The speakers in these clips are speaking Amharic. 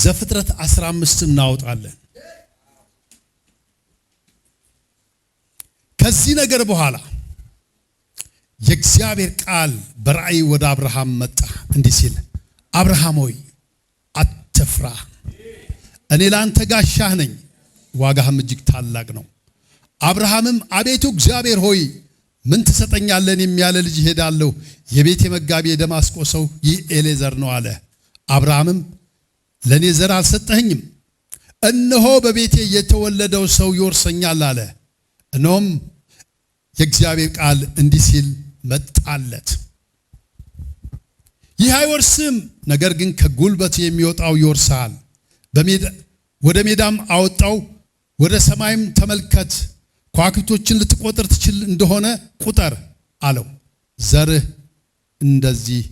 ዘፍጥረት 15 እናወጣለን። ከዚህ ነገር በኋላ የእግዚአብሔር ቃል በራእይ ወደ አብርሃም መጣ እንዲህ ሲል፣ አብርሃም ሆይ አትፍራ፣ እኔ ላንተ ጋሻህ ነኝ፣ ዋጋህም እጅግ ታላቅ ነው። አብርሃምም አቤቱ እግዚአብሔር ሆይ ምን ትሰጠኛለህ? የሚያለ ልጅ እሄዳለሁ፣ የቤቴ መጋቢ የደማስቆ ሰው ይህ ኤሌዘር ነው አለ። አብርሃምም ለኔ ዘር አልሰጠኸኝም፣ እነሆ በቤቴ የተወለደው ሰው ይወርሰኛል አለ። እነሆም የእግዚአብሔር ቃል እንዲህ ሲል መጣለት፣ ይህ አይወርስም፣ ነገር ግን ከጉልበት የሚወጣው ይወርሳል። ወደ ሜዳም አወጣው፣ ወደ ሰማይም ተመልከት፣ ከዋክብቶችን ልትቆጥር ትችል እንደሆነ ቁጠር አለው። ዘርህ እንደዚህ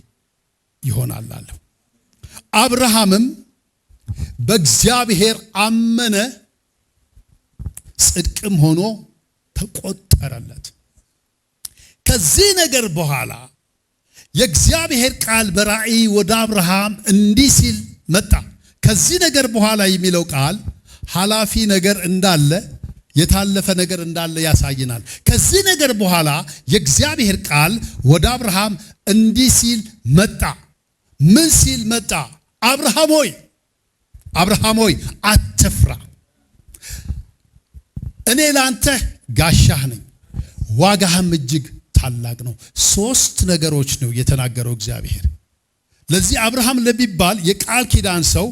ይሆናል አለው። አብርሃምም በእግዚአብሔር አመነ፣ ጽድቅም ሆኖ ተቆጠረለት። ከዚህ ነገር በኋላ የእግዚአብሔር ቃል በራእይ ወደ አብርሃም እንዲህ ሲል መጣ። ከዚህ ነገር በኋላ የሚለው ቃል ኃላፊ ነገር እንዳለ፣ የታለፈ ነገር እንዳለ ያሳየናል። ከዚህ ነገር በኋላ የእግዚአብሔር ቃል ወደ አብርሃም እንዲህ ሲል መጣ። ምን ሲል መጣ? አብርሃም ሆይ አትፍራ፣ እኔ ላንተ ጋሻህ ነኝ፣ ዋጋህም እጅግ ታላቅ ነው። 3 ነገሮች ነው የተናገረው እግዚአብሔር። ለዚህ አብርሃም ለሚባል የቃል ኪዳን ሰው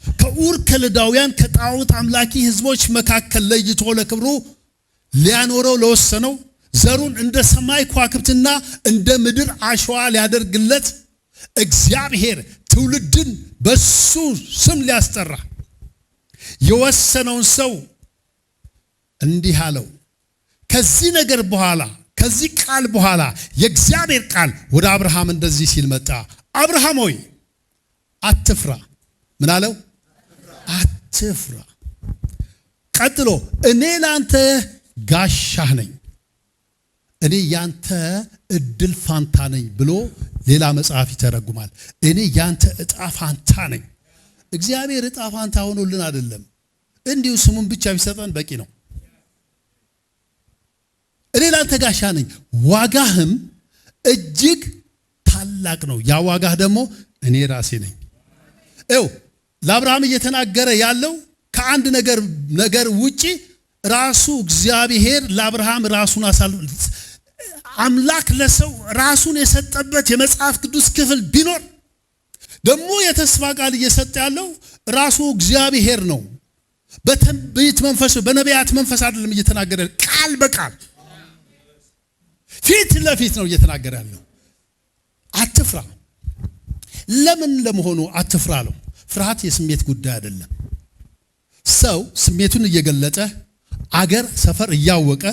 ከኡር ከለዳውያን ከጣዖት አምላኪ ህዝቦች መካከል ለይቶ ለክብሩ ሊያኖረው ለወሰነው ዘሩን እንደ ሰማይ ከዋክብትና እንደ ምድር አሸዋ ሊያደርግለት እግዚአብሔር ትውልድን በሱ ስም ሊያስጠራ የወሰነውን ሰው እንዲህ አለው። ከዚህ ነገር በኋላ ከዚህ ቃል በኋላ የእግዚአብሔር ቃል ወደ አብርሃም እንደዚህ ሲል መጣ። አብርሃም ሆይ አትፍራ። ምን አለው? አትፍራ። ቀጥሎ እኔ ላንተ ጋሻህ ነኝ፣ እኔ ያንተ እድል ፋንታ ነኝ ብሎ ሌላ መጽሐፍ ይተረጉማል። እኔ ያንተ እጣ ፋንታ ነኝ። እግዚአብሔር እጣ ፋንታ ሆኖልን አይደለም፣ እንዲሁ ስሙን ብቻ ቢሰጠን በቂ ነው። እኔ ላንተ ጋሻ ነኝ፣ ዋጋህም እጅግ ታላቅ ነው። ያ ዋጋህ ደግሞ እኔ ራሴ ነኝ። ለአብርሃም እየተናገረ ያለው ከአንድ ነገር ውጪ ራሱ እግዚአብሔር ለአብርሃም ራሱን አምላክ ለሰው ራሱን የሰጠበት የመጽሐፍ ቅዱስ ክፍል ቢኖር ደግሞ የተስፋ ቃል እየሰጠ ያለው ራሱ እግዚአብሔር ነው። በትንቢት መንፈስ በነቢያት መንፈስ አይደለም እየተናገረ፣ ቃል በቃል ፊት ለፊት ነው እየተናገረ ያለው። አትፍራ። ለምን ለመሆኑ አትፍራ አለው? ፍርሃት የስሜት ጉዳይ አይደለም። ሰው ስሜቱን እየገለጠ አገር ሰፈር እያወቀ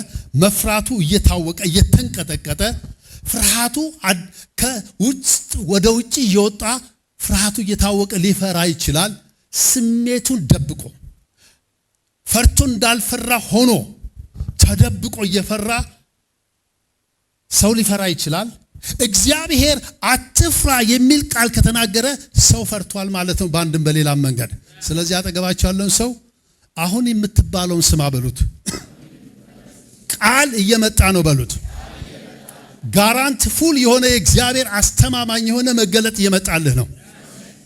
መፍራቱ እየታወቀ እየተንቀጠቀጠ ፍርሃቱ ከውስጥ ወደ ውጪ እየወጣ ፍርሃቱ እየታወቀ ሊፈራ ይችላል። ስሜቱን ደብቆ ፈርቶ እንዳልፈራ ሆኖ ተደብቆ እየፈራ ሰው ሊፈራ ይችላል። እግዚአብሔር አትፍራ የሚል ቃል ከተናገረ ሰው ፈርቷል ማለት ነው፣ በአንድም በሌላም መንገድ። ስለዚህ አጠገባቸው ያለውን ሰው አሁን የምትባለውን ስማ በሉት። ቃል እየመጣ ነው በሉት። ጋራንት ፉል የሆነ የእግዚአብሔር አስተማማኝ የሆነ መገለጥ እየመጣልህ ነው።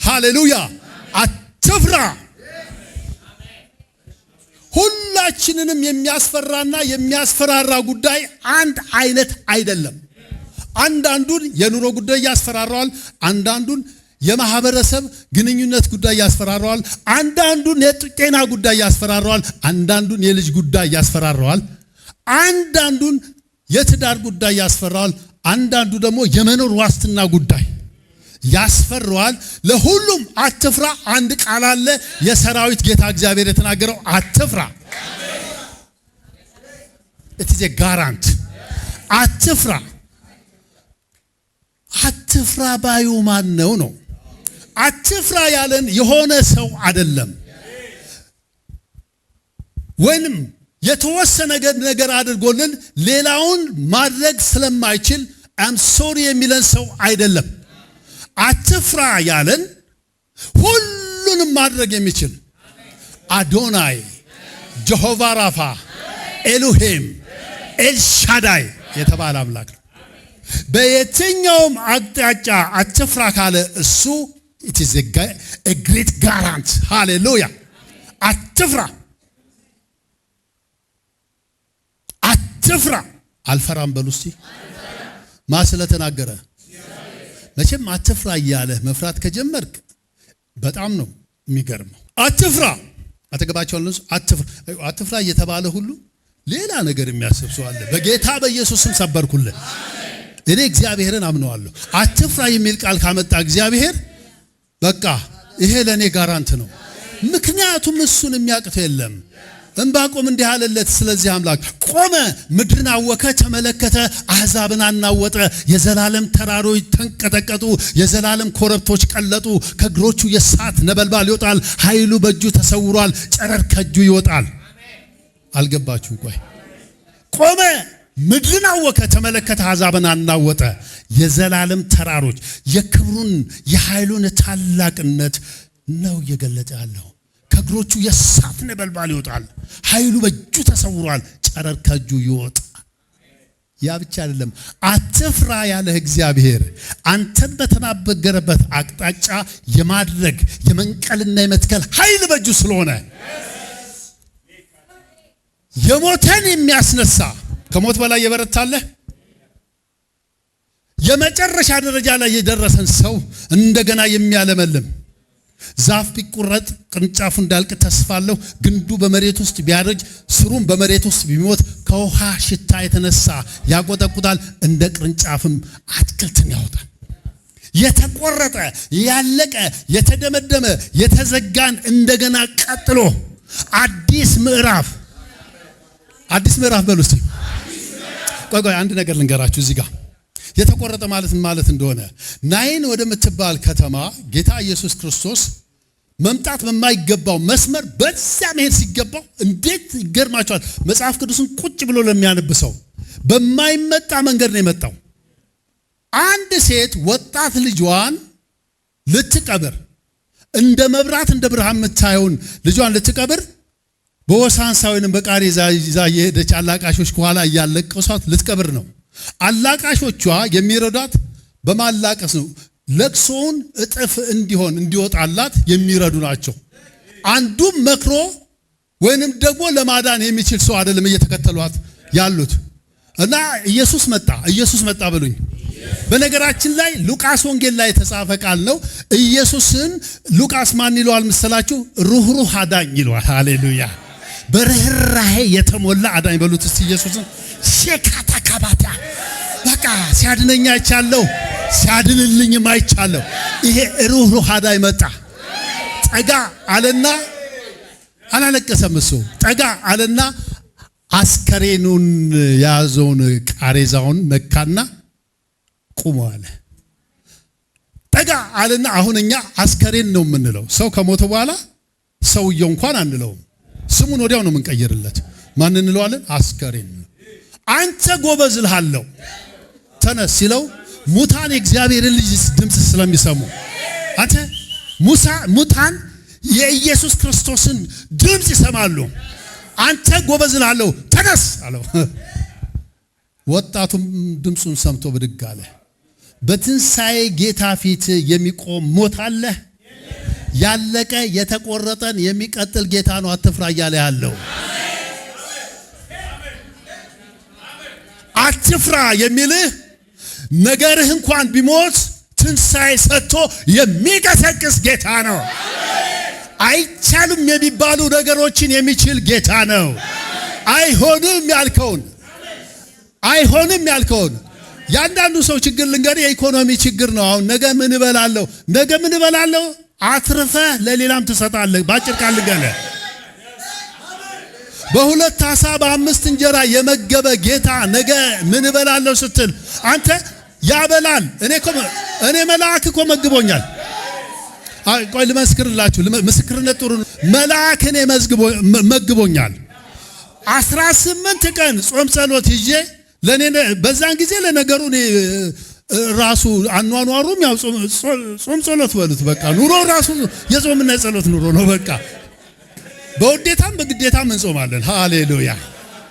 ሃሌሉያ። አትፍራ። ሁላችንንም የሚያስፈራና የሚያስፈራራ ጉዳይ አንድ አይነት አይደለም። አንዳንዱን የኑሮ ጉዳይ ያስፈራራዋል፣ አንዳንዱን የማህበረሰብ ግንኙነት ጉዳይ ያስፈራራዋል፣ አንዳንዱን የጤና ጉዳይ ያስፈራራዋል፣ አንዳንዱን የልጅ ጉዳይ ያስፈራራዋል፣ አንዳንዱን የትዳር ጉዳይ ያስፈራዋል፣ አንዳንዱ ደግሞ የመኖር ዋስትና ጉዳይ ያስፈራዋል። ለሁሉም አትፍራ አንድ ቃል አለ። የሰራዊት ጌታ እግዚአብሔር የተናገረው አትፍራ። it is a guarant። አትፍራ። አትፍራ ባዩ ማን ነው? አትፍራ ያለን የሆነ ሰው አይደለም፣ ወይንም የተወሰነ ነገር አድርጎልን ሌላውን ማድረግ ስለማይችል አም ሶሪ የሚለን ሰው አይደለም። አትፍራ ያለን ሁሉ ሁሉንም ማድረግ የሚችል አዶናይ፣ ጀሆቫ ራፋ፣ ኤሎሄም፣ ኤልሻዳይ የተባለ አምላክ ነው። በየትኛውም አቅጣጫ አትፍራ ካለ እሱ it is a great guarant. hallelujah አትፍራ አትፍራ አልፈራም በሉ እስቲ ማን ስለተናገረ መቼም አትፍራ እያለ መፍራት ከጀመርክ በጣም ነው የሚገርመው። አትፍራ አተገባቸው አትፍራ እየተባለ ሁሉ ሌላ ነገር የሚያስብ ሰው አለ። በጌታ በኢየሱስ ስም ሰበርኩልህ። እኔ እግዚአብሔርን አምነዋለሁ። አትፍራ የሚል ቃል ካመጣ እግዚአብሔር በቃ ይሄ ለኔ ጋራንት ነው። ምክንያቱም እሱን የሚያቅተው የለም። ዕንባቆም እንዲህ አለለት ስለዚህ አምላክ ቆመ፣ ምድርን አወከ፣ ተመለከተ፣ አሕዛብን አናወጠ፣ የዘላለም ተራሮች ተንቀጠቀጡ፣ የዘላለም ኮረብቶች ቀለጡ፣ ከእግሮቹ የእሳት ነበልባል ይወጣል፣ ኃይሉ በእጁ ተሰውሯል፣ ጨረር ከእጁ ይወጣል። አልገባችሁም? ቆይ ቆመ፣ ምድርን አወከ፣ ተመለከተ፣ አሕዛብን አናወጠ፣ የዘላለም ተራሮች የክብሩን የኃይሉን ታላቅነት ነው እየገለጠ ያለው። ከእግሮቹ የእሳት ነበልባል ይወጣል፣ ኃይሉ በእጁ ተሰውሯል፣ ጨረር ከእጁ ይወጣል። ያ ብቻ አይደለም። አትፍራ ያለህ እግዚአብሔር አንተን በተናገረበት አቅጣጫ የማድረግ የመንቀልና የመትከል ኃይል በእጁ ስለሆነ የሞተን የሚያስነሳ ከሞት በላይ የበረታለህ የመጨረሻ ደረጃ ላይ የደረሰን ሰው እንደገና የሚያለመልም ዛፍ ቢቆረጥ ቅርንጫፉ እንዳልቅ ተስፋለሁ። ግንዱ በመሬት ውስጥ ቢያረጅ ስሩም በመሬት ውስጥ ቢሞት ከውሃ ሽታ የተነሳ ያቆጠቁጣል፣ እንደ ቅርንጫፍም አትክልትን ያወጣል። የተቆረጠ ያለቀ የተደመደመ የተዘጋን እንደገና ቀጥሎ አዲስ ምዕራፍ በሉ እስቲ። ቆይ አንድ ነገር ልንገራችሁ እዚህ ጋር የተቆረጠ ማለት እንደሆነ ናይን ወደምትባል ከተማ ጌታ ኢየሱስ ክርስቶስ መምጣት በማይገባው መስመር በዛ መሄድ ሲገባው እንዴት ይገርማቸዋል። መጽሐፍ ቅዱስን ቁጭ ብሎ ለሚያነብሰው በማይመጣ መንገድ ነው የመጣው። አንድ ሴት ወጣት ልጇን ልትቀብር እንደ መብራት እንደ ብርሃን የምታየውን ልጇን ልትቀብር በወሳንሳ ወይንም በቃሬዛ ይዛ የሄደች አላቃሾች ከኋላ እያለቀሷት ልትቀብር ነው። አላቃሾቿ የሚረዷት በማላቀስ ነው። ለቅሶውን እጥፍ እንዲወጣላት የሚረዱ ናቸው። አንዱም መክሮ ወይንም ደግሞ ለማዳን የሚችል ሰው አይደለም እየተከተሏት ያሉት። እና ኢየሱስ መጣ በሉኝ። በነገራችን ላይ ሉቃስ ወንጌል ላይ የተጻፈ ቃል ነው። ኢየሱስን ሉቃስ ማን ይለዋል መሰላችሁ? ሩህሩህ አዳኝ ይለዋል። ሃሌሉያ! በርህራሄ የተሞላ አዳኝ በሉት እስቲ ኢየሱስን። ሼካታ ካባታ በቃ ሲያድነኛ አይቻለሁ፣ ሲያድንልኝም አይቻለሁ። ይሄ ሩህሩህ አዳኝ መጣ። ጠጋ አለና አላለቀሰም። እሱ ጠጋ አለና አስከሬኑን የያዘውን ቃሬዛውን ነካና ቁሙ አለ። ጠጋ አለና አሁን እኛ አስከሬን ነው የምንለው። ሰው ከሞተ በኋላ ሰውየው እንኳን አንለውም። ስሙን ወዲያው ነው የምንቀይርለት። ማን እንለዋለን? አስከሬን። አንተ ጎበዝ ልሃለሁ ተነስ ሲለው ሙታን የእግዚአብሔርን ልጅ ድምፅ ስለሚሰሙ አንተ ሙታን የኢየሱስ ክርስቶስን ድምፅ ይሰማሉ። አንተ ጎበዝ ልሃለሁ ተነስ አለው። ወጣቱም ድምፁን ሰምቶ ብድግ አለ። በትንሣኤ ጌታ ፊት የሚቆም ሞት አለ? ያለቀ የተቆረጠን የሚቀጥል ጌታ ነው አትፍራ እያለ ያለው። አትፍራ የሚልህ ነገርህ እንኳን ቢሞት ትንሣኤ ሰጥቶ የሚቀሰቅስ ጌታ ነው። አይቻሉም የሚባሉ ነገሮችን የሚችል ጌታ ነው። አይሆንም ያልከውን ያንዳንዱ ሰው ችግር ልንገርህ የኢኮኖሚ ችግር ነው። አሁን ነገ ምን እበላለሁ አትርፈህ ለሌላም ትሰጣለህ። ባጭር ቃል ልንገርህ በሁለት ዓሣ በአምስት እንጀራ የመገበ ጌታ ነገ ምን እበላለሁ ስትል አንተ ያበላል። እኔ መልአክ እኮ መግቦኛል። ቆይ ልመስክርላችሁ፣ ምስክርነት ጥሩ ነው። መልአክ እኔ መግቦኛል። 18 ቀን ጾም ጸሎት ይዤ በዛን ጊዜ ለነገሩ እኔ ራሱ አኗኗሩም ያው ጾም ጸሎት በሉት በቃ ኑሮ ራሱ የጾምና የጸሎት ኑሮ ነው። በቃ በውዴታም በግዴታም እንጾማለን። ሃሌሉያ።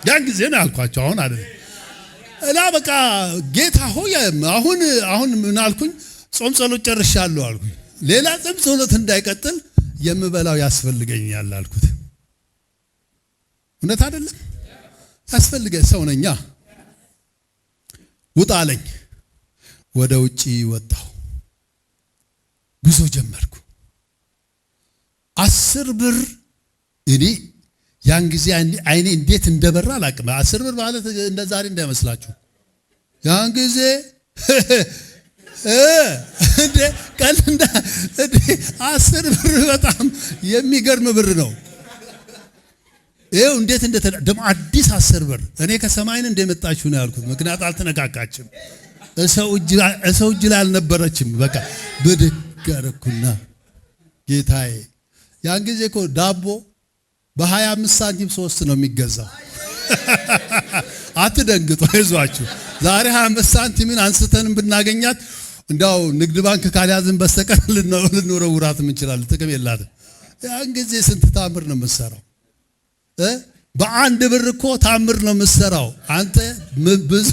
ያን ጊዜ ነው ያልኳቸው አሁን አይደል እና በቃ ጌታ ሆይ አሁን ምን አልኩኝ? ጾም ጸሎት ጨርሻለሁ አልኩኝ። ሌላ ጾም ጸሎት እንዳይቀጥል የምበላው ያስፈልገኛል አልኩት። እውነት አይደለም? ያስፈልገኝ ሰው ነኛ። ውጣ አለኝ። ወደ ውጪ ወጣሁ። ጉዞ ጀመርኩ። 10 ብር እኔ ያን ጊዜ አይኔ እንዴት እንደበራ አላውቅም። 10 ብር ማለት እንደ ዛሬ እንዳይመስላችሁ። ያን ጊዜ እንደ ቀልንዳ 10 ብር በጣም የሚገርም ብር ነው። ይኸው እንዴት ደግሞ አዲስ 10 ብር እኔ ከሰማይን እንደመጣችሁ ነው ያልኩት። ምክንያት አልተነካካችም። ሰው እጅ ላይ አልነበረችም። በቃ ብድግ አደረኩና ጌታዬ፣ ያን ጊዜ እኮ ዳቦ በ25 ሳንቲም 3 ነው የሚገዛው። አትደንግጡ፣ አይዟችሁ። ዛሬ 25 ሳንቲምን አንስተን ብናገኛት እንዳው ንግድ ባንክ ካልያዝን በስተቀር ልንወረውራት እንችላለን። ጥቅም የላትም። ያን ጊዜ ስንት ታምር ነው የምትሰራው። በአንድ ብር እኮ ታምር ነው የምትሰራው አንተ። ብዙ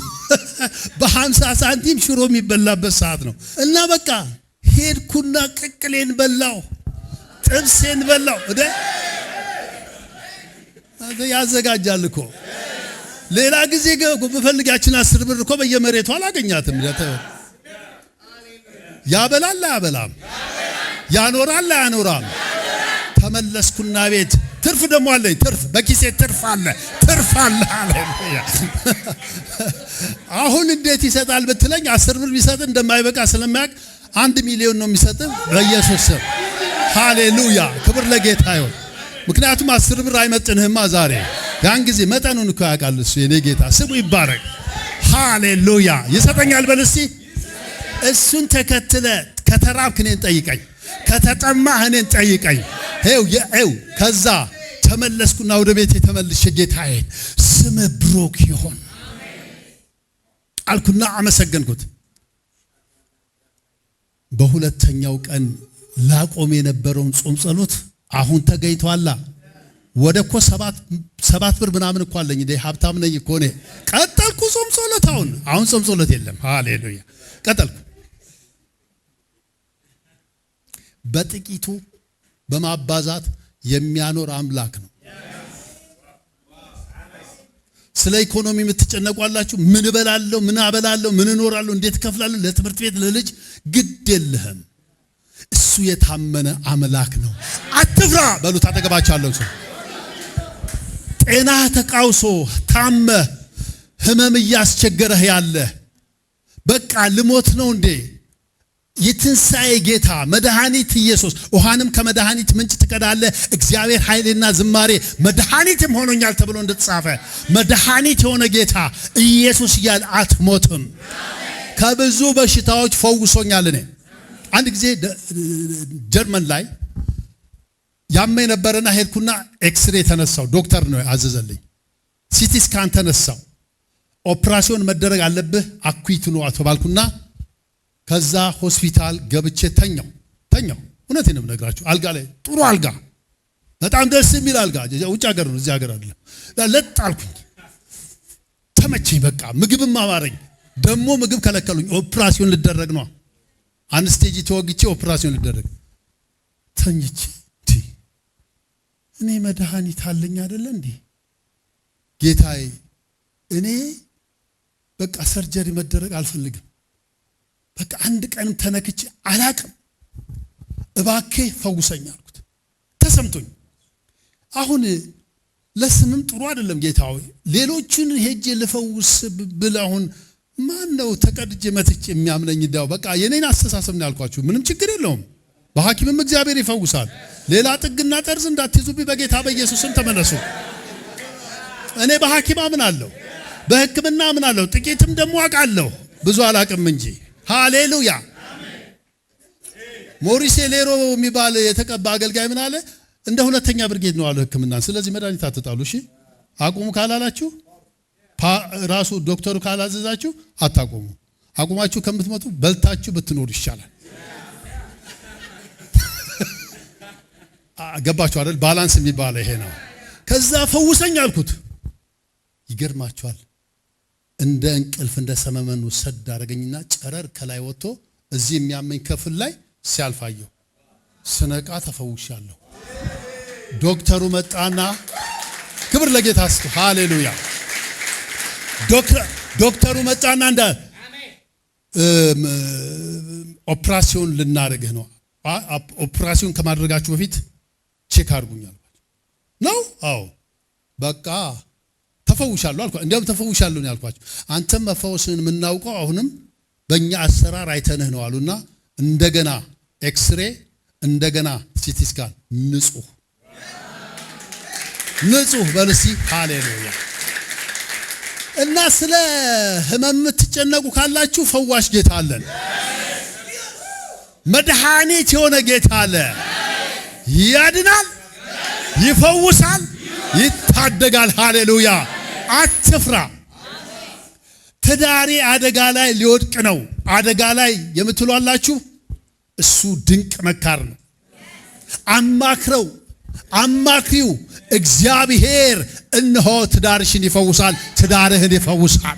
በ50 ሳንቲም ሽሮ የሚበላበት ሰዓት ነው። እና በቃ ሄድኩና ቅቅሌን በላው፣ ጥብሴን በላው። አንተ ያዘጋጃል እኮ። ሌላ ጊዜ በፈልጋችን 10 ብር እኮ በየመሬቱ አላገኛትም። ያበላል አያበላም፣ ያኖራል አያኖራም። ተመለስኩና ቤት ትርፍ ደግሞ አለኝ። ትርፍ በኪሴ ትርፍ አለ። ሃሌሉያ። አሁን እንዴት ይሰጣል ብትለኝ 10 ብር ቢሰጥ እንደማይበቃ ስለማያውቅ 1 ሚሊዮን ነው የሚሰጥ በኢየሱስ ስም። ሃሌሉያ። ክብር ለጌታ ይሁን። ምክንያቱም 10 ብር አይመጥንህማ ዛሬ። ያን ጊዜ መጠኑን እኮ ያውቃል እሱ። የኔ ጌታ ስሙ ይባረክ። ሃሌሉያ። ይሰጠኛል በል እስቲ። እሱን ተከትለ ከተራብክ እኔን ጠይቀኝ፣ ከተጠማህ እኔን ጠይቀኝ። ይኸው ከዛ ተመለስኩና ወደ ቤቴ ተመልሼ ጌታዬ ስም ብሩክ ይሁን አልኩና አመሰገንኩት። በሁለተኛው ቀን ላቆም የነበረውን ጾም ጸሎት አሁን ተገኝቷላ። ወደ እኮ 7 ብር ምናምን እኮ አለኝ። ሀብታም ነኝ እኮ እኔ። ቀጠልኩ ጾም ጸሎት። አሁን ጾም ጸሎት የለም። ሃሌሉያ። ቀጠልኩ። በጥቂቱ በማባዛት የሚያኖር አምላክ ነው። ስለ ኢኮኖሚ የምትጨነቋላችሁ፣ ምን እበላለሁ፣ ምን አበላለሁ፣ ምን እኖራለሁ፣ እንዴት እከፍላለሁ፣ ለትምህርት ቤት ለልጅ ግድ የለህም። እሱ የታመነ አምላክ ነው። አትፍራ በሉት። አጠገባቻለሁ ሰው ጤና ተቃውሶ ታመ ህመም እያስቸገረህ ያለ በቃ ልሞት ነው እንዴ? የትንሣኤ ጌታ መድኃኒት ኢየሱስ ውሃንም ከመድኃኒት ምንጭ ትቀዳለህ፣ እግዚአብሔር ኃይልና ዝማሬ መድኃኒትም ሆኖኛል ተብሎ እንደተጻፈ መድኃኒት የሆነ ጌታ ኢየሱስ እያለ አትሞትም። ከብዙ በሽታዎች ፈውሶኛል። እኔ አንድ ጊዜ ጀርመን ላይ ያመኝ ነበርና ሄድኩና ኤክስሬ ተነሳው። ዶክተር ነው አዘዘልኝ። ሲቲ ስካን ተነሳው። ኦፕራሲዮን መደረግ አለብህ አኩይት ነው ተባልኩና ከዛ ሆስፒታል ገብቼ ተኛው። እውነቴን ነው የምነግራችሁ። አልጋ ላይ ጥሩ አልጋ፣ በጣም ደስ የሚል አልጋ። ውጭ ሀገር ነው እዚህ ሀገር አይደለም። ለጥ አልኩኝ። ተመቸኝ። በቃ ምግብም አማረኝ። ደግሞ ምግብ ከለከሉኝ። ኦፕራሲዮን ልደረግ ነው። አንድ ስቴጅ ተወግቼ ኦፕራሲዮን ልደረግ ተኝቼ እኔ መድኃኒት አለኝ አይደለ እንዴ ጌታዬ፣ እኔ በቃ ሰርጀሪ መደረግ አልፈልግም። በቃ አንድ ቀንም ተነክቼ አላቅም። እባክህ ፈውሰኝ አልኩት። ተሰምቶኝ አሁን ለስምም ጥሩ አይደለም ጌታ ሆይ፣ ሌሎችን ሄጄ ልፈውስ ብል አሁን ማን ነው ተቀድጄ መጥቼ የሚያምነኝ? እንዳው በቃ የኔን አስተሳሰብ ነው ያልኳችሁ። ምንም ችግር የለውም። በሐኪምም እግዚአብሔር ይፈውሳል። ሌላ ጥግና ጠርዝ እንዳትይዙብኝ በጌታ በኢየሱስም ተመለሱ። እኔ በሐኪም አምናለሁ፣ በሕክምና አምናለሁ። ጥቂትም ደግሞ አውቃለሁ፣ ብዙ አላቅም እንጂ። ሃሌሉያ። ሞሪሴ ሌሮ የሚባል የተቀባ አገልጋይ ምን አለ? እንደ ሁለተኛ ብርጌድ ነው አለ ሕክምና። ስለዚህ መድኃኒት አትጣሉ። እሺ አቁሙ ካላላችሁ፣ ራሱ ዶክተሩ ካላዘዛችሁ አታቆሙ። አቁማችሁ ከምትሞቱ በልታችሁ ብትኖሩ ይሻላል። ገባችሁ አይደል? ባላንስ የሚባለው ይሄ ነው። ከዛ ፈውሰኝ አልኩት። ይገርማችኋል፣ እንደ እንቅልፍ እንደ ሰመመን ወሰድ አደረገኝና ጨረር ከላይ ወጥቶ እዚህ የሚያመኝ ክፍል ላይ ሲያልፋየው ስነቃ ተፈውሻለሁ። ዶክተሩ መጣና ክብር ለጌታ ስጡ። ሃሌሉያ። ዶክተሩ መጣና እንደ ኦፕራሲዮን ልናደርግህ ነው። ኦፕራሲዮን ከማድረጋችሁ በፊት ቼክ አድርጉኛል ነው። አዎ በቃ ተፈውሻለሁ አልኳቸው። እንደውም ተፈውሻለሁ ነው ያልኳቸው። አንተም መፈወስን የምናውቀው አሁንም በእኛ አሰራር አይተንህ ነው አሉና እንደገና ኤክስሬ እንደገና ሲቲ ስካን ንጹህ በልሲ ሃሌሉያ። እና ስለ ህመም የምትጨነቁ ካላችሁ ፈዋሽ ጌታ አለን። መድኃኒት የሆነ ጌታ አለ። ያድናል፣ ይፈውሳል፣ ይታደጋል። ሃሌሉያ። አትፍራ። ትዳሬ አደጋ ላይ ሊወድቅ ነው። አደጋ ላይ የምትሏላችሁ እሱ ድንቅ መካር ነው። አማክሪው። እግዚአብሔር እነሆ ትዳርሽን ይፈውሳል፣ ትዳርህን ይፈውሳል።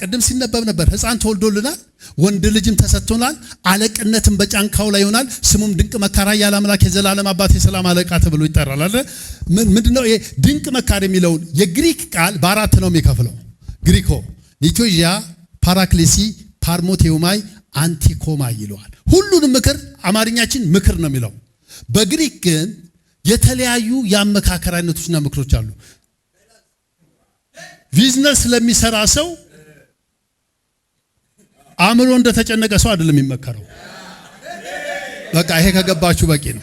ቅድም ሲነበብ ነበር። ሕፃን ተወልዶልናል፣ ወንድ ልጅም ተሰጥቶናል፣ አለቅነትም በጫንቃው ላይ ይሆናል፣ ስሙም ድንቅ መካር፣ ኃያል አምላክ፣ የዘላለም አባት፣ የሰላም አለቃ ተብሎ ይጠራል አይደል? ምንድነው ይሄ ድንቅ መካር የሚለውን የግሪክ ቃል በአራት ነው የሚከፍለው። ግሪኮ፣ ኒቶጂያ፣ ፓራክሌሲ፣ ፓርሞቴውማይ፣ አንቲኮማይ ይለዋል። ሁሉንም ምክር አማርኛችን ምክር ነው የሚለው። በግሪክ ግን የተለያዩ የአመካከር አይነቶችና ምክሮች አሉ። ቢዝነስ ለሚሰራ ሰው አእምሮ እንደተጨነቀ ሰው አይደለም የሚመከረው። በቃ ይሄ ከገባችሁ በቂ ነው።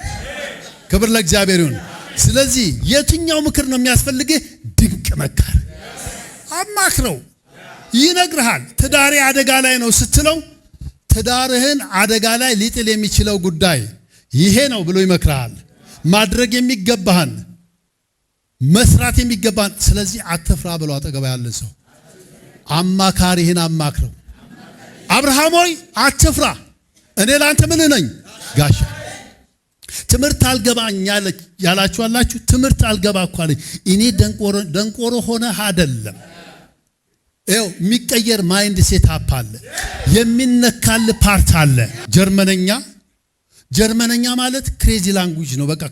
ክብር ለእግዚአብሔር ይሁን። ስለዚህ የትኛው ምክር ነው የሚያስፈልግህ? ድንቅ መካር። አማክረው፣ ይነግርሃል። ትዳሬ አደጋ ላይ ነው ስትለው ትዳርህን አደጋ ላይ ሊጥል የሚችለው ጉዳይ ይሄ ነው ብሎ ይመክርሃል። ማድረግ የሚገባህን መስራት የሚገባህን። ስለዚህ አትፍራ ብሎ አጠገባ ያለ ሰው አማካሪህን አማክረው። አብርሃም ሆይ አትፍራ፣ እኔ ላንተ ምን ነኝ? ጋሻ። ትምህርት አልገባኝ ያላችሁ አላችሁ። ትምህርት አልገባ እኮ አለኝ። እኔ ደንቆሮ ሆነህ አይደለም። ይኸው የሚቀየር ማይንድ ሴት አፕ አለ፣ የሚነካል ፓርት አለ። ጀርመነኛ ማለት ክሬዚ ላንጉጅ ነው። በቃ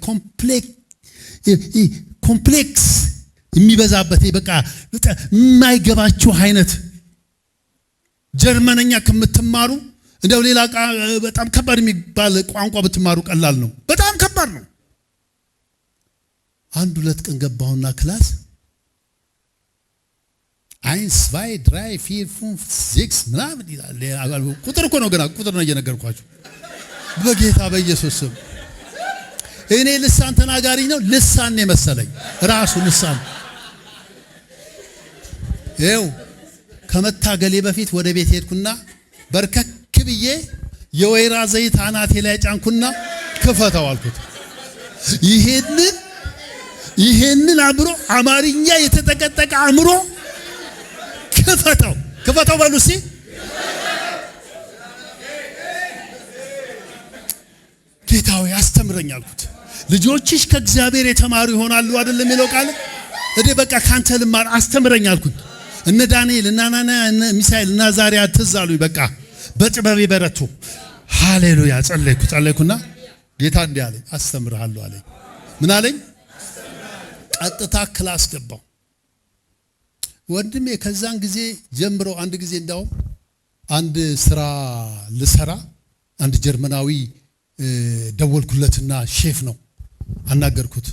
ኮምፕሌክስ የሚበዛበት በቃ የማይገባችሁ አይነት ጀርመነኛ ከምትማሩ እንደው ሌላ በጣም ከባድ የሚባል ቋንቋ ብትማሩ ቀላል ነው። በጣም ከባድ ነው። 1-2 ቀን ገባሁና ክላስ 1 2 3 4 5 6 ምናምን ይላል። ቁጥር እኮ ነው፣ ገና ቁጥር ነው እየነገርኳችሁ። በጌታ በኢየሱስ ስም እኔ ልሳን ተናጋሪ ነው። ልሳን ነው መሰለኝ፣ ራሱ ልሳን። ይኸው ከመታገሌ በፊት ወደ ቤት ሄድኩና በርከክ ብዬ የወይራ ዘይት አናቴ ላይ ጫንኩና ክፈተው አልኩት። ይሄንን አእምሮ አማርኛ የተጠቀጠቀ አእምሮ ክፈተው በሉ እስኪ። ጌታው ያስተምረኝ አልኩት። ልጆችሽ ከእግዚአብሔር የተማሩ ይሆናሉ አይደለም የሚለው ቃል። እዴ በቃ ካንተ ልማር አስተምረኝ አልኩት። እነ ዳንኤል እና ናና እነ ሚሳኤል እና ዛሪያ ትዝ አሉኝ። በቃ በጥበብ በረቱ። ሃሌሉያ። ጸለይኩና ጌታ እንዲህ አለኝ፣ አስተምርሃለሁ አለኝ። ምን አለኝ? ቀጥታ ክላስ ገባው። ወንድሜ ከዛን ጊዜ ጀምሮ አንድ ጊዜ እንዳው አንድ ስራ ልሰራ አንድ ጀርመናዊ ደወልኩለትና ሼፍ ነው አናገርኩት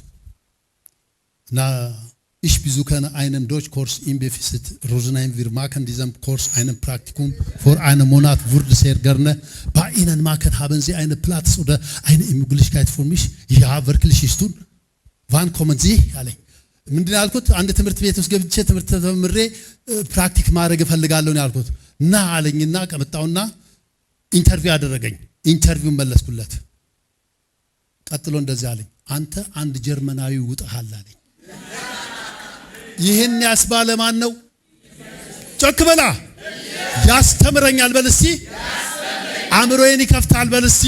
እና ich besuche einen Deutschkurs im Befistet Rosenheim. Wir machen diesen Kurs einen Praktikum vor einem Monat. Würde sehr gerne bei Ihnen machen. Haben Sie einen Platz oder eine Möglichkeit für mich? Ja, wirklich ist tun. Wann kommen Sie? alle ምንድን ያልኩት? አንድ ትምህርት ቤት ውስጥ ገብቼ ትምህርት ተምሬ ፕራክቲክ ማድረግ እፈልጋለሁ ነው ያልኩት። እና አለኝና ቀመጣውና ኢንተርቪው አደረገኝ። ኢንተርቪው መለስኩለት። ቀጥሎ እንደዚህ አለኝ፣ አንተ አንድ ጀርመናዊ ውጣሃል አለኝ። ይሄን ያስባለ ማን ነው? ጮክ በላ። ያስተምረኛል በል እስቲ። አእምሮዬን ይከፍታል በል እስቲ።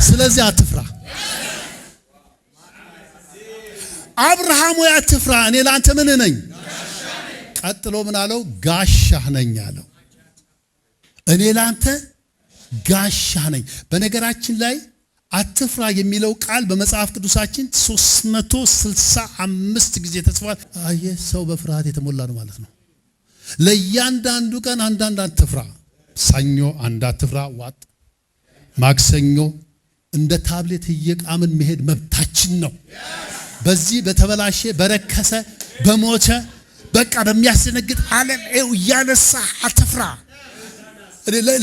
ስለዚህ አትፍራ። አብርሃም ሆይ አትፍራ፣ እኔ ላንተ ምን ነኝ? ቀጥሎ ምን አለው? ጋሻህ ነኝ አለው። እኔ ላንተ ጋሻህ ነኝ። በነገራችን ላይ አትፍራ የሚለው ቃል በመጽሐፍ ቅዱሳችን 365 ጊዜ ተጽፏል። አየህ፣ ሰው በፍርሃት የተሞላ ነው ማለት ነው። ለእያንዳንዱ ቀን አንዳንድ አትፍራ። ሰኞ አንድ አትፍራ ዋጥ። ማክሰኞ እንደ ታብሌት እየቃምን መሄድ መብታችን ነው። በዚህ በተበላሸ በረከሰ በሞተ በቃ በሚያስደነግጥ ዓለም እያነሳ አትፍራ።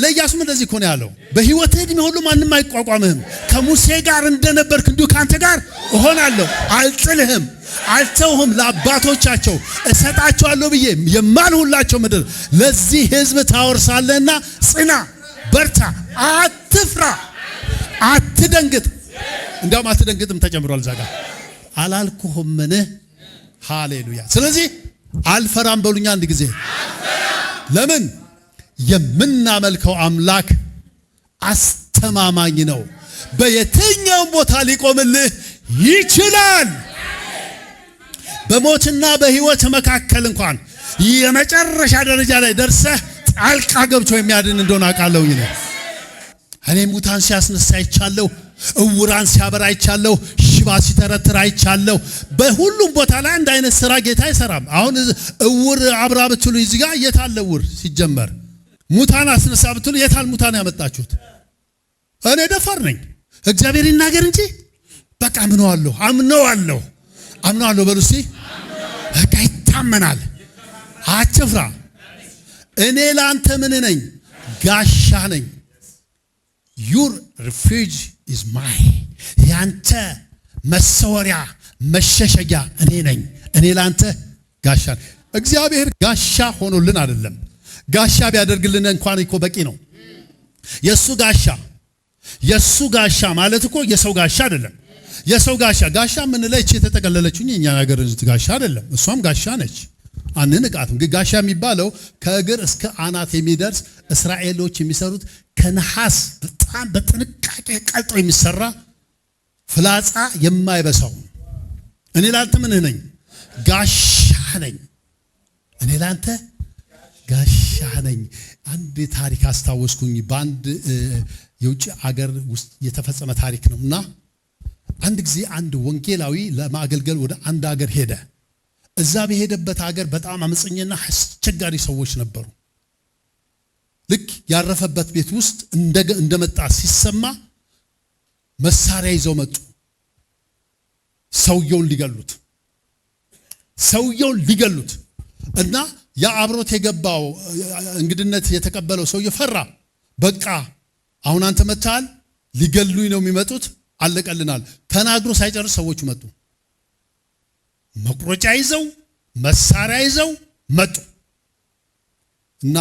ለኢያሱም እንደዚህ እኮ ነው ያለው። በሕይወት ዕድሜ ሁሉ ማንም አይቋቋምህም። ከሙሴ ጋር እንደነበርክ እንዲሁ ካንተ ጋር እሆናለሁ። አልጥልህም፣ አልተውህም። ለአባቶቻቸው እሰጣቸዋለሁ ብዬ የማልሁላቸው ምድር ለዚህ ሕዝብ ታወርሳለህና ጽና፣ በርታ፣ አትፍራ፣ አትደንግጥ። እንዲያውም አትደንግጥም ተጨምሯል እዛ ጋር። አላልኩህምን? ሃሌሉያ። ስለዚህ አልፈራም በሉኛ አንድ ጊዜ። ለምን? የምናመልከው አምላክ አስተማማኝ ነው። በየትኛውም ቦታ ሊቆምልህ ይችላል። በሞትና በሕይወት መካከል እንኳን የመጨረሻ ደረጃ ላይ ደርሰህ ጣልቃ ገብቶ የሚያድን እንደሆነ አውቃለሁ። እኔ ሙታን ሲያስነሳ አይቻለሁ፣ እውራን ሲያበራ አይቻለሁ፣ ሽባ ሲተረትር አይቻለሁ። በሁሉም ቦታ ላይ አንድ አይነት ስራ ጌታ አይሰራም። አሁን እውር አብራ ብትሉ እዚህ ጋር የታለ እውር ሲጀመር? ሙታን አስነሳ ብትሉ የታል ሙታን ያመጣችሁት? እኔ ደፋር ነኝ። እግዚአብሔር ይናገር እንጂ በቃ አምነዋለሁ በሉ እስቲ። በቃ ይታመናል። አትፍራ። እኔ ላንተ ምን ነኝ? ጋሻ ነኝ። Your refuge is mine. ያንተ መሰወሪያ መሸሸጊያ እኔ ነኝ። እኔ ላንተ ጋሻ ነኝ። እግዚአብሔር ጋሻ ሆኖልን አይደለም። ጋሻ ቢያደርግልን እንኳን እኮ በቂ ነው። የሱ ጋሻ ማለት እኮ የሰው ጋሻ አይደለም። የሰው ጋሻ ምን ላይ የተጠቀለለችው የኛ ነገር ጋሻ አይደለም። እሷም ጋሻ ነች። አንንቃትም። ጋሻ የሚባለው ከእግር እስከ አናት የሚደርስ እስራኤሎች የሚሰሩት ከነሐስ በጣም በጥንቃቄ ቀልጦ የሚሰራ ፍላጻ የማይበሳው። እኔ ላንተ ምን ነኝ? ጋሻ ነኝ። እኔ ላንተ ጋሻ ነኝ። አንድ ታሪክ አስታወስኩኝ። በአንድ የውጭ አገር ውስጥ የተፈጸመ ታሪክ ነውና አንድ ጊዜ አንድ ወንጌላዊ ለማገልገል ወደ አንድ አገር ሄደ። እዛ በሄደበት ሀገር በጣም አመፀኛና አስቸጋሪ ሰዎች ነበሩ። ልክ ያረፈበት ቤት ውስጥ እንደመጣ ሲሰማ መሳሪያ ይዘው መጡ። ሰውየውን ሊገሉት እና ያ አብሮት የገባው እንግድነት የተቀበለው ሰውዬ ፈራ። በቃ አሁን አንተ መጥተሃል፣ ሊገሉኝ ነው የሚመጡት፣ አለቀልናል። ተናግሮ ሳይጨርስ ሰዎቹ መጡ። መቁረጫ ይዘው መሳሪያ ይዘው መጡ እና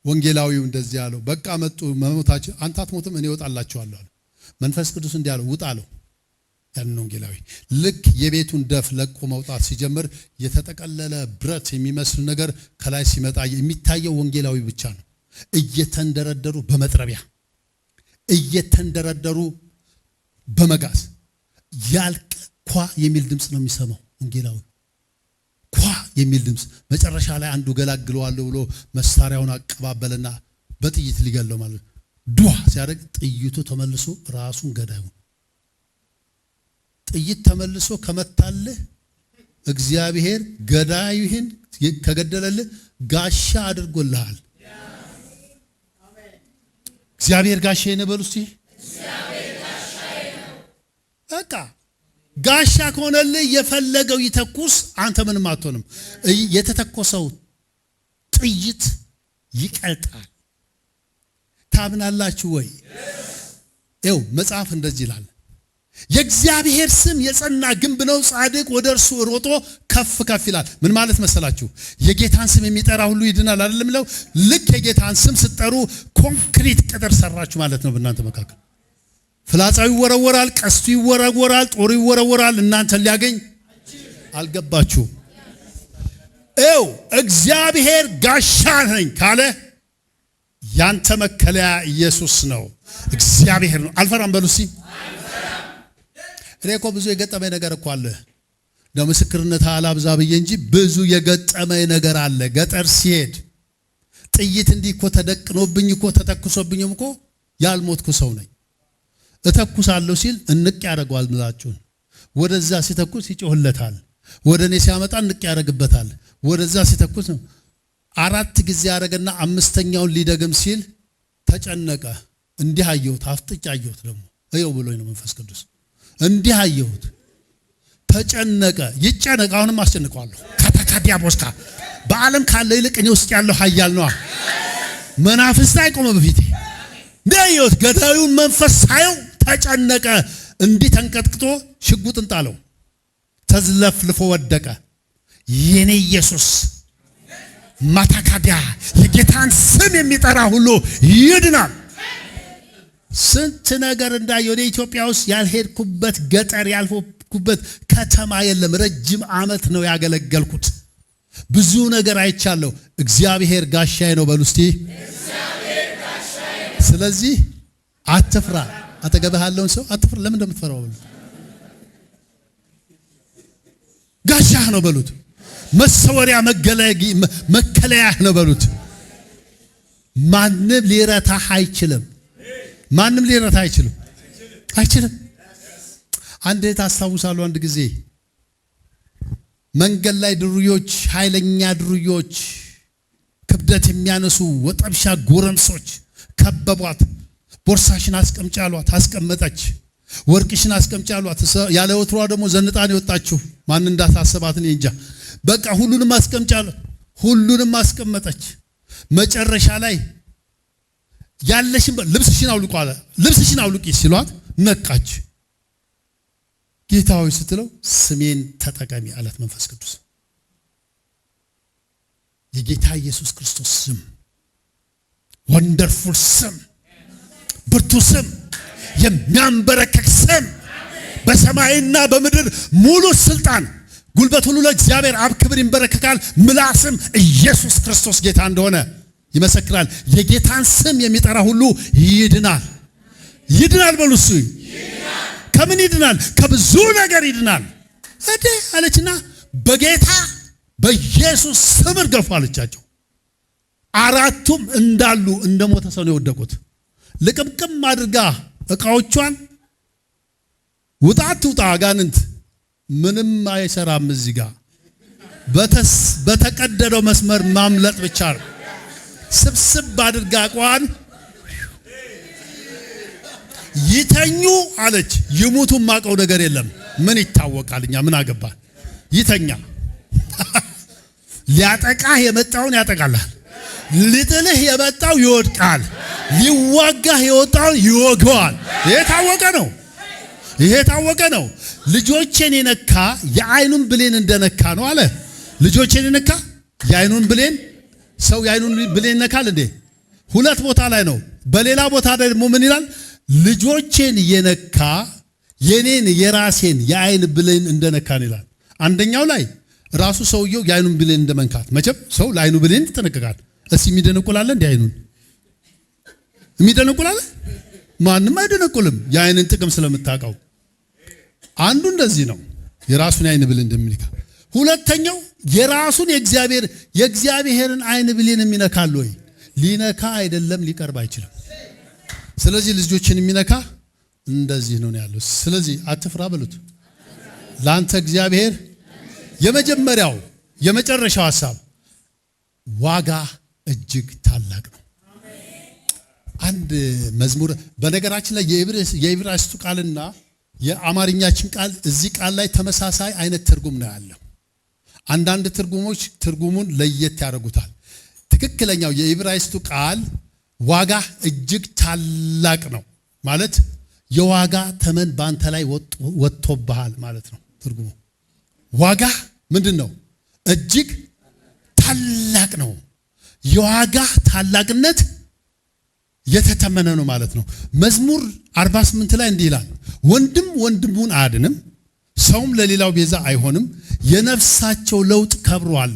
ወንጌላዊው እንደዚህ ያለው፣ በቃ መጡ፣ መሞታቸው አንተ አትሞትም፣ እኔ እወጣላቸዋለሁ አለ። መንፈስ ቅዱስ እንዲህ አለው፣ ውጣ አለው። ያን ወንጌላዊ ልክ የቤቱን ደፍ ለቆ መውጣት ሲጀምር የተጠቀለለ ብረት የሚመስል ነገር ከላይ ሲመጣ የሚታየው ወንጌላዊ ብቻ ነው። እየተንደረደሩ በመጥረቢያ እየተንደረደሩ በመጋዝ ያልቅ ኳ የሚል ድምፅ ነው የሚሰማው ወንጌላዊ። ኳ የሚል ድምፅ። መጨረሻ ላይ አንዱ ገላግለዋለሁ ብሎ መሳሪያውን አቀባበልና በጥይት ሊገለው ማለት ዱዋ ሲያደርግ ጥይቱ ተመልሶ ራሱን ገዳዩ ጥይት ተመልሶ ከመታልህ እግዚአብሔር ገዳዩህን ከገደለልህ ጋሻ አድርጎልሃል። እግዚአብሔር ጋሻዬ ነው በሉ እስቲ። በቃ ጋሻ ከሆነልህ የፈለገው ይተኩስ፣ አንተ ምንም አትሆንም። የተተኮሰው ጥይት ይቀልጣል። ታምናላችሁ ወይ? ይኸው መጽሐፍ እንደዚህ ይላል፣ የእግዚአብሔር ስም የጸና ግንብ ነው፣ ጻድቅ ወደ እርሱ ሮጦ ከፍ ከፍ ይላል። ምን ማለት መሰላችሁ? የጌታን ስም የሚጠራ ሁሉ ይድናል አይደለም ለው። ልክ የጌታን ስም ስትጠሩ ኮንክሪት ቅጥር ሰራችሁ ማለት ነው በእናንተ መካከል። ፍላጻው ይወረወራል፣ ቀስቱ ይወረወራል፣ ጦሩ ይወረወራል፣ እናንተን ሊያገኝ አልገባችሁ። እግዚአብሔር ጋሻ ነኝ ካለ ያንተ መከለያ ኢየሱስ ነው፣ እግዚአብሔር ነው። አልፈራም በሉ እስቲ። እኔ እኮ ብዙ የገጠመኝ ነገር እኮ አለ። ለምስክርነት አላብዛ ብዬ እንጂ ብዙ የገጠመኝ ነገር አለ። ገጠር ሲሄድ ጥይት እንዲህ እኮ ተደቅኖብኝ እኮ ተተኩሶብኝም እኮ ያልሞትኩ ሰው ነኝ። እተኩሳለሁ ሲል እንቅ ያደርገዋል ምላጩን። ወደዛ ሲተኩስ ይጮህለታል። ወደ እኔ ሲያመጣ እንቅ ያደርግበታል። ወደዛ ሲተኩስ ነው። 4 ጊዜ ያደረገና 5ኛውን ሊደግም ሲል ተጨነቀ። እንዲህ አየሁት፣ አፍጥጫ አየሁት። ደግሞ እየው ብሎኝ ነው መንፈስ ቅዱስ። እንዲህ አየሁት፣ ተጨነቀ። ይጨነቅ፣ አሁንም አስጨንቀዋለሁ። ከታካዲያቦስካ በዓለም ካለ ይልቅ እኔ ውስጥ ያለው ኃያል ነው። መናፍስት አይቆም በፊቴ። እንዲያየሁት ገዳዩን መንፈስ ሳየው ተጨነቀ። እንዲህ ተንቀጥቅጦ ሽጉጥን ጣለው፣ ተዝለፍልፎ ወደቀ። የኔ ኢየሱስ ማታካዲያ የጌታን ስም የሚጠራ ሁሉ ይድናል። ስንት ነገር እንዳየሁ እኔ ኢትዮጵያ ውስጥ ያልሄድኩበት ገጠር ያልሄድኩበት ከተማ የለም። ረጅም ዓመት ነው ያገለገልኩት። ብዙ ነገር አይቻለሁ። እግዚአብሔር ጋሻዬ ነው በሉ እስቲ። ስለዚህ አትፍራ። አጠገብህ ያለውን ሰው አትፍራ። ለምን እንደምትፈራው በሉት። ጋሻህ ነው በሉት። መሰወሪያ መከለያህ ነው በሉት። ማንም ሊረታህ አይችልም። ማንም ሊረታህ አይችልም። አንድ ታስታውሳለሁ፣ አንድ ጊዜ መንገድ ላይ ድሩዮች፣ ኃይለኛ ድሩዮች፣ ክብደት የሚያነሱ ወጠብሻ ጎረምሶች ከበቧት። ቦርሳሽን አስቀምጪ አሏት። አስቀመጠች። ወርቅሽን አስቀምጪ አሏት። ያለ ወትሯ ደግሞ ዘንጣን የወጣችሁ ማን እንዳታሰባት እኔ እንጃ። በቃ ሁሉንም አስቀምጪ አሏት። ሁሉንም አስቀመጠች። መጨረሻ ላይ ያለሽን ልብስሽን አውልቁ አለ። ልብስሽን አውልቂ ሲሏት ነቃች። ጌታ ሆይ ስትለው ስሜን ተጠቀሚ አላት መንፈስ ቅዱስ። የጌታ ኢየሱስ ክርስቶስ ስም ወንደርፉል ስም፣ ብርቱ ስም፣ የሚያንበረከክ ስም፣ በሰማይና በምድር ሙሉ ስልጣን፣ ጉልበት ሁሉ ለእግዚአብሔር አብ ክብር ይንበረከካል። ምላስም ኢየሱስ ክርስቶስ ጌታ እንደሆነ ይመሰክራል። የጌታን ስም የሚጠራ ሁሉ ይድናል። ይድናል በሉ እሱ። ከምን ይድናል? ከብዙ ነገር ይድናል። እዴ አለችና በጌታ በኢየሱስ ስም እርገፉ አለቻቸው። 4ቱም እንዳሉ እንደሞተ ሰው ነው የወደቁት። ልቅምቅም አድርጋ ዕቃዎቿን ውጣ ትውጣ አጋንንት ምንም አይሰራም። እዚህ ጋር በተቀደደው መስመር ማምለጥ ብቻ ነው። ስብስብ አድርጋ ዕቃዋን ይተኙ አለች። ይሙቱ ማቀው ነገር የለም። ምን ይታወቃል? እኛ ምን አገባን? ይተኛ። ሊያጠቃህ የመጣውን ያጠቃልሃል። ሊጥልህ የመጣው ይወድቃል። ሊዋጋህ የወጣውን ይወገዋል። ይሄ ታወቀ ነው። ልጆቼን የነካ የዓይኑን ብሌን እንደነካ ነው አለ። ልጆቼን የነካ የዓይኑን ብሌን፣ ሰው የዓይኑን ብሌን ነካል እንዴ? 2 ቦታ ላይ ነው። በሌላ ቦታ ላይ ደግሞ ምን ይላል? ልጆቼን የነካ የኔን የራሴን የዓይን ብሌን እንደነካን ይላል። አንደኛው ላይ ራሱ ሰውየው የዓይኑን ብሌን እንደመንካት። መቼም ሰው ለዓይኑ ብሌን ይጠነቀቃል። እስቲ የሚደነቁላለ እንዴ? ዓይኑን የሚደነቁላለ? ማንም አይደነቁልም፣ የዓይንን ጥቅም ስለምታውቀው። አንዱ እንደዚህ ነው፣ የራሱን የዓይን ብሌን እንደሚነካ። ሁለተኛው የራሱን የእግዚአብሔርን ዓይን ብሌን የሚነካል ወይ? ሊነካ አይደለም፣ ሊቀርብ አይችልም። ስለዚህ ልጆችን የሚነካ እንደዚህ ነው ያለው። ስለዚህ አትፍራ በሉት። ለአንተ እግዚአብሔር የመጨረሻው ሐሳብ ዋጋ እጅግ ታላቅ ነው። አንድ መዝሙር በነገራችን ላይ የዕብራይስጡ ቃልና የአማርኛችን ቃል እዚህ ቃል ላይ ተመሳሳይ አይነት ትርጉም ነው ያለው። አንዳንድ ትርጉሞች ትርጉሙን ለየት ያደርጉታል። ትክክለኛው የዕብራይስጡ ቃል ዋጋ እጅግ ታላቅ ነው ማለት የዋጋ ተመን ባንተ ላይ ወጥቶብሃል ማለት ነው ትርጉሙ። ዋጋ ምንድነው? እጅግ ታላቅ ነው። የዋጋ ታላቅነት የተተመነ ነው ማለት ነው። መዝሙር 48 ላይ እንዲህ ይላል፣ ወንድም ወንድሙን አያድንም፣ ሰውም ለሌላው ቤዛ አይሆንም። የነፍሳቸው ለውጥ ከብሯል፣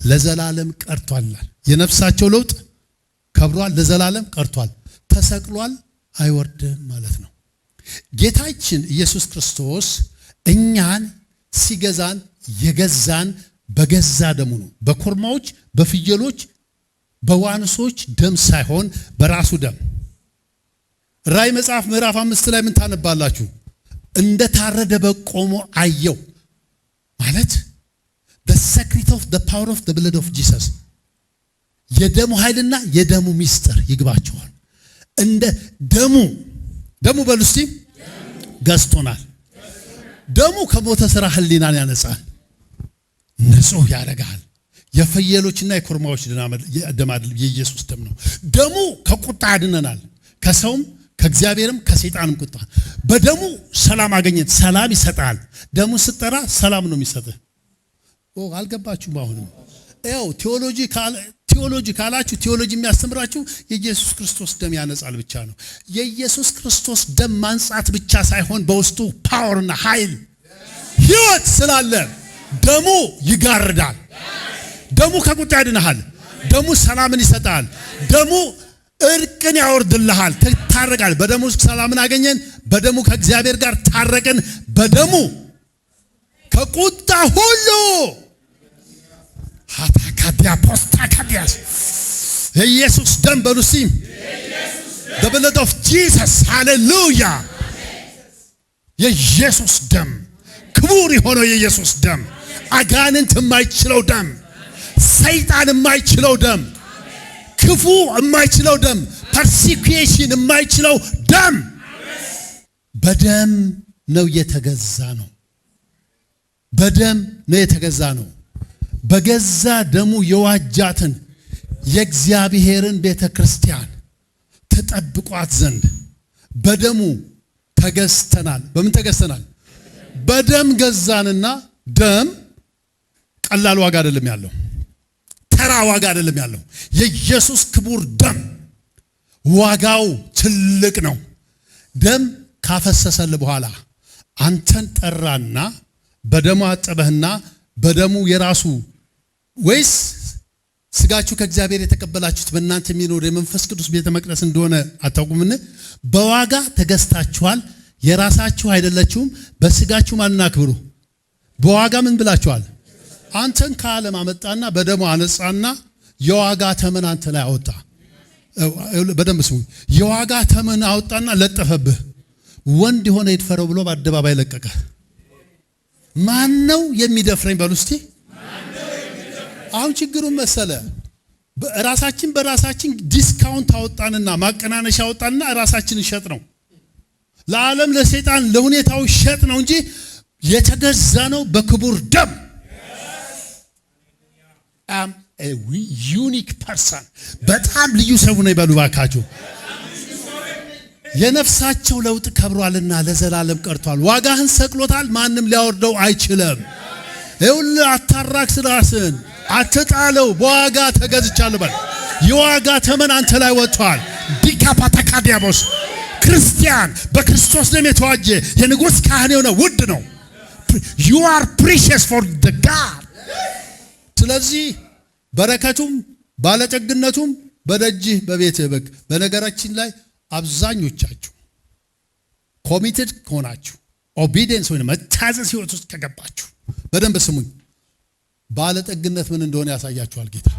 ለዘላለም ቀርቷል። የነፍሳቸው ለውጥ ከብሯል፣ ለዘላለም ቀርቷል። ተሰቅሏል፣ አይወርድም ማለት ነው። ጌታችን ኢየሱስ ክርስቶስ እኛን ሲገዛን የገዛን በገዛ ደሙ ነው። በኮርማዎች፣ በፍየሎች፣ በዋንሶች ደም ሳይሆን በራሱ ደም። ራእይ መጽሐፍ ምዕራፍ 5 ላይ ምን ታነባላችሁ? እንደ ታረደ በግ ቆሞ አየው ማለት the secret of the power of the blood of Jesus የደሙ ኃይልና የደሙ ሚስጥር ይግባቸዋል። እንደ ደሙ በሉ እስቲ ገዝቶናል። ደሙ ከሞተ ሥራ ህሊናን ያነጻል፣ ንጹህ ያደርጋል። የፍየሎችና የኮርማዎች ደም አይደለም፣ የኢየሱስ ደም ነው። ደሙ ከቁጣ ያድነናል፣ ከሰውም ከእግዚአብሔርም ከሰይጣንም ቁጣ። በደሙ ሰላም አገኘን፣ ሰላም ይሰጣል። ደሙ ስጠራ ሰላም ነው የሚሰጥህ። አልገባችሁም? አሁንም ያው ቴዎሎጂ ካላችሁ ቴዎሎጂ የሚያስተምራችሁ የኢየሱስ ክርስቶስ ደም ያነጻል ብቻ ነው። የኢየሱስ ክርስቶስ ደም ማንጻት ብቻ ሳይሆን በውስጡ ፓወርና ኃይል ሕይወት ስላለ ደሙ ይጋርዳል። ደሙ ከቁጣ ያድንሃል። ደሙ ሰላምን ይሰጣል። ደሙ እርቅን ያወርድልሃል። ትታረቃል። በደሙ ሰላምን አገኘን። በደሙ ከእግዚአብሔር ጋር ታረቅን። በደሙ ከቁጣ ሁሉ ሃታካዲያ ፖስታካዲያስ የኢየሱስ ደም በሉሲ the blood of Jesus ሃሌሉያ። የኢየሱስ ደም ክቡር የሆነው የኢየሱስ ደም፣ አጋንንት የማይችለው ደም፣ ሰይጣን የማይችለው ደም፣ ክፉ የማይችለው ደም፣ ፐርሲኩዌሽን የማይችለው ደም በደም ነው የተገዛ ነው። በደም ነው የተገዛ ነው። በገዛ ደሙ የዋጃትን የእግዚአብሔርን ቤተ ክርስቲያን ተጠብቋት ዘንድ በደሙ ተገዝተናል። በምን ተገዝተናል? በደም ገዛንና ደም ቀላል ዋጋ አይደለም ያለው፣ ተራ ዋጋ አይደለም ያለው። የኢየሱስ ክቡር ደም ዋጋው ትልቅ ነው። ደም ካፈሰሰል በኋላ አንተን ጠራና በደሙ አጠበህና በደሙ የራሱ ወይስ ስጋችሁ ከእግዚአብሔር የተቀበላችሁት በእናንተ የሚኖር የመንፈስ ቅዱስ ቤተ መቅደስ እንደሆነ አታውቁምን? በዋጋ ተገዝታችኋል፣ የራሳችሁ አይደላችሁም። በስጋችሁ ማንን አክብሩ? በዋጋ ምን ብላችኋል? አንተን ከዓለም አመጣና በደሙ አነጻና የዋጋ ተመን አንተ ላይ አወጣ። በደንብ ስሙ። የዋጋ ተመን አወጣና ለጠፈብህ። ወንድ የሆነ ይድፈረው ብሎ በአደባባይ ለቀቀ። ማን ነው የሚደፍረኝ በሉ እስቲ። አሁን ችግሩን መሰለ በራሳችን ዲስካውንት አወጣንና ማቀናነሻ አወጣንና ራሳችንን ሸጥ ነው። ለዓለም ለሰይጣን ለሁኔታው ሸጥ ነው እንጂ የተገዛ ነው በክቡር ደም። አም a unique person በጣም ልዩ ሰው ነው ይበሉ ባካችሁ። የነፍሳቸው ለውጥ ከብሯልና ለዘላለም ቀርቷል። ዋጋህን ሰቅሎታል፣ ማንም ሊያወርደው አይችልም። ይኸውልህ አታራክስ፣ ራስን አትጣለው። በዋጋ ተገዝቻለሁ በል። የዋጋ ተመን አንተ ላይ ወጥቷል። ዲካፓታካዲያቦስ ክርስቲያን በክርስቶስ ደም የተዋጀ የንጉሥ ካህን የሆነ ውድ ነው። you are precious for the God። ስለዚህ በረከቱም ባለጠግነቱም በደጅህ በቤትህ በግ። በነገራችን ላይ አብዛኞቻችሁ ኮሚትድ ከሆናችሁ ኦቢዲየንስ ወይ መታዘዝ ህይወት ውስጥ ከገባችሁ በደንብ ስሙኝ። ባለጠግነት ምን እንደሆነ ያሳያችኋል ጌታ።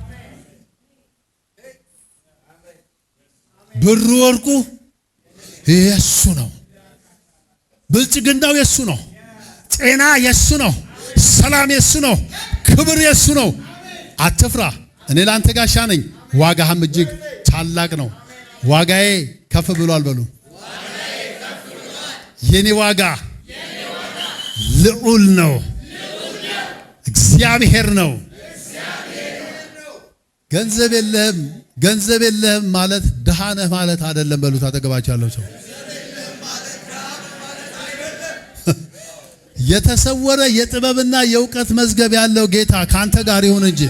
ብሩ ወርቁ የሱ ነው። ብልጽግናው የሱ ነው። ጤና የሱ ነው። ሰላም የሱ ነው። ክብር የሱ ነው። አትፍራ፣ እኔ ላንተ ጋሻ ነኝ። ዋጋህም እጅግ ታላቅ ነው። ዋጋዬ ከፍ ብሏል በሉ። የኔ ዋጋ ልዑል ነው። እግዚአብሔር ነው። ገንዘብ የለህም ማለት ድሃ ነህ ማለት አይደለም በሉት። አጠገባችሁ ያለው ሰው የተሰወረ የጥበብና የእውቀት መዝገብ ያለው ጌታ ካንተ ጋር ይሁን እንጂ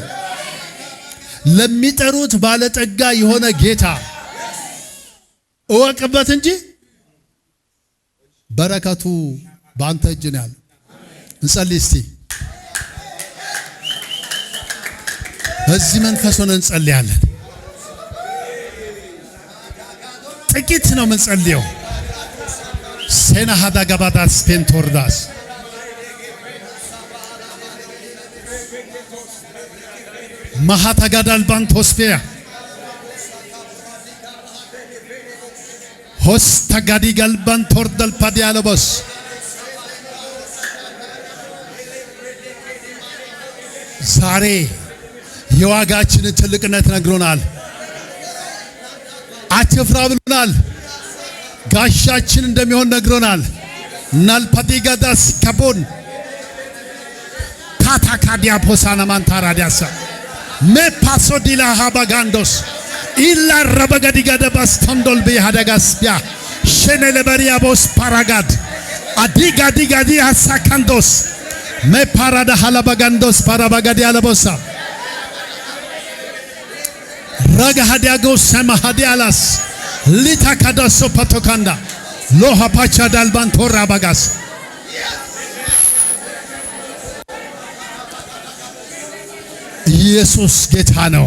ለሚጠሩት ባለጠጋ የሆነ ጌታ እወቅበት እንጂ በረከቱ ባንተ እጅ ነው ያለው። እንጸልይ እስቲ። በዚህ መንፈስ ሆነን እንጸልያለን። ጥቂት ነው የምንጸልየው። ሴና ሀዳ ገባዳስ ፔንቶርዳስ ማሃታጋዳል ባንቶስፔያ ሆስታጋዲ ጋልባን ቶርዳል ፓዲያለቦስ ዛሬ የዋጋችንን ትልቅነት ነግሮናል። አትፍራ ብሎናል። ጋሻችን እንደሚሆን ነግሮናል። ናልፓዲጋዳስ ካቦን ካታካዲያ ፖሳና ማንታራዲያሳ ሜፓሶዲላ ሃባጋንዶስ ኢላ ረበጋዲጋዳባስ ተንዶል ቢሃዳጋስቢያ ሸነለበሪያቦስ ፓራጋድ አዲጋዲጋዲ ሐሳካንዶስ ሜፓራዳ ሃላባጋንዶስ ፓራባጋዲ አለቦሳ ረጋሃዲያጎስ ሰማሃዲያላስ ሊታካዳሶ ፓቶካንዳ ሎሃ ፓቻ ዳልባንቶራ ባጋስ ኢየሱስ ጌታ ነው።